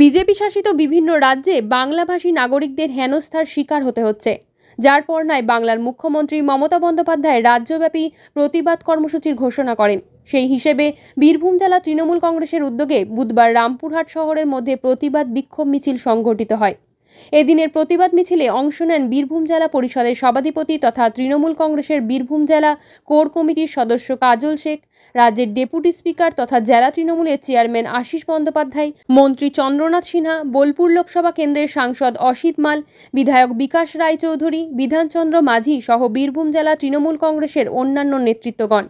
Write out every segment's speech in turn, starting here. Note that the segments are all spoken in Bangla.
বিজেপি শাসিত বিভিন্ন রাজ্যে বাংলাভাষী নাগরিকদের হেনস্থার শিকার হতে হচ্ছে, যার পরনায় বাংলার মুখ্যমন্ত্রী মমতা বন্দ্যোপাধ্যায় রাজ্যব্যাপী প্রতিবাদ কর্মসূচির ঘোষণা করেন। সেই হিসেবে বীরভূম জেলা তৃণমূল কংগ্রেসের উদ্যোগে বুধবার রামপুরহাট শহরের মধ্যে প্রতিবাদ বিক্ষোভ মিছিল সংঘটিত হয়। এদিনের প্রতিবাদ মিছিলে অংশ নেন বীরভূম জেলা পরিষদের সভাধিপতি তথা তৃণমূল কংগ্রেসের বীরভূম জেলা কোর কমিটির সদস্য কাজল শেখ, রাজ্যের ডেপুটি স্পিকার তথা জেলা তৃণমূলের চেয়ারম্যান আশিস বন্দ্যোপাধ্যায়, মন্ত্রী চন্দ্রনাথ সিনহা, বোলপুর লোকসভা কেন্দ্রের সাংসদ অসিত মাল, বিধায়ক বিকাশ রায়চৌধুরী, বিধানচন্দ্র মাঝি সহ বীরভূম জেলা তৃণমূল কংগ্রেসের অন্যান্য নেতৃত্বগণ।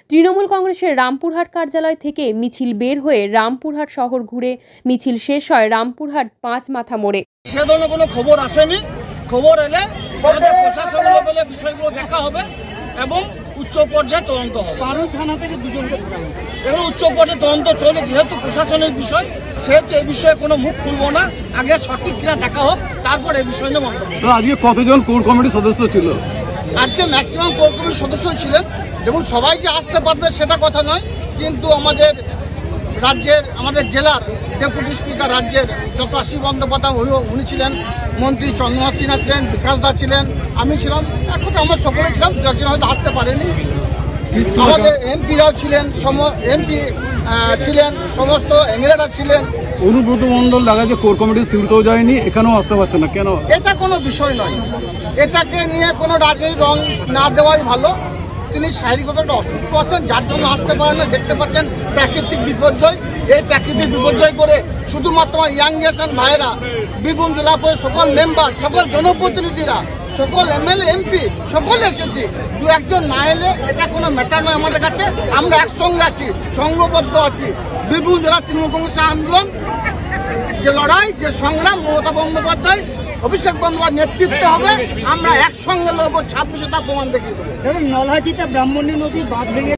তৃণমূল কংগ্রেসের রামপুরহাট কার্যালয় থেকে মিছিল বের হয়ে রামপুরহাট শহর ঘুরে মিছিল শেষ হয় রামপুরহাট ৫ মাথা মোড়ে। সে ধরনের কোনো খবর আসেনি। খবর এলে আমাদের প্রশাসন লেভেলে বিষয়গুলো দেখা হবে এবং উচ্চ পর্যায়ে তদন্ত হবে। পারুল থানা থেকে দুজনকে ধরা হয়েছে। এবং উচ্চ পর্যায়ে তদন্ত চলে, যেহেতু প্রশাসনের বিষয় সেহেতু এই বিষয়ে কোনো মুখ খুলবো না। আগে সঠিক কিনা দেখা হোক, তারপর এই বিষয় নিয়ে মন্তব্য। আজকে কতজন কোর কমিটির সদস্য ছিল? আজকে ম্যাক্সিমাম কোর কমিটির সদস্য ছিলেন। দেখুন, সবাই যে আসতে পারবে সেটা কথা নয়, কিন্তু আমাদের রাজ্যের, আমাদের জেলার ডেপুটি স্পিকার রাজ্যের ডক্টর আশিস বন্দ্যোপাধ্যায় উনি ছিলেন, মন্ত্রী চন্দ্রনাথ সিনহা ছিলেন, বিকাশ দা ছিলেন, আমি ছিলাম, এক কথা আমরা সকলে ছিলাম। যার হয়তো আসতে পারেনি। আমাদের এমপিরাও ছিলেন, এমপি ছিলেন, সমস্ত এমএলএরা ছিলেন। অনুব্রত মণ্ডল দেখা যায় কোর কমিটির সিউড়িতেও যায়নি, এখানেও আসতে পারছে না কেন? এটা কোনো বিষয় নয়। এটাকে নিয়ে কোনো রাজনৈতিক রং না দেওয়াই ভালো। তিনি শারীরিকভাবে একটা অসুস্থ আছেন, যার জন্য আসতে পারেন না। দেখতে পাচ্ছেন প্রাকৃতিক বিপর্যয়। এই প্রাকৃতিক বিপর্যয় করে শুধুমাত্র আমার ইয়াং জেনারেশন ভাইয়েরা, বীরভূম জেলা পরিষদ সকল মেম্বার, সকল জনপ্রতিনিধিরা, সকল এমএলএ এমপি সকলে এসেছি। দু একজন না এলে এটা কোনো ম্যাটার নয় আমাদের কাছে। আমরা একসঙ্গে আছি, সংঘবদ্ধ আছি। বীরভূম জেলা তৃণমূল কংগ্রেসের আন্দোলন, যে লড়াই, যে সংগ্রাম, মমতা বন্দ্যোপাধ্যায়, অভিষেক বন্দ্যোপাধ্যায় নেতৃত্বে হবে। আমরা একসঙ্গে লড়বো, 26-এ তার প্রমাণ দেখিয়ে দেবো। নলহাটিতে ব্রাহ্মণী নদী বাঁধ ভেঙে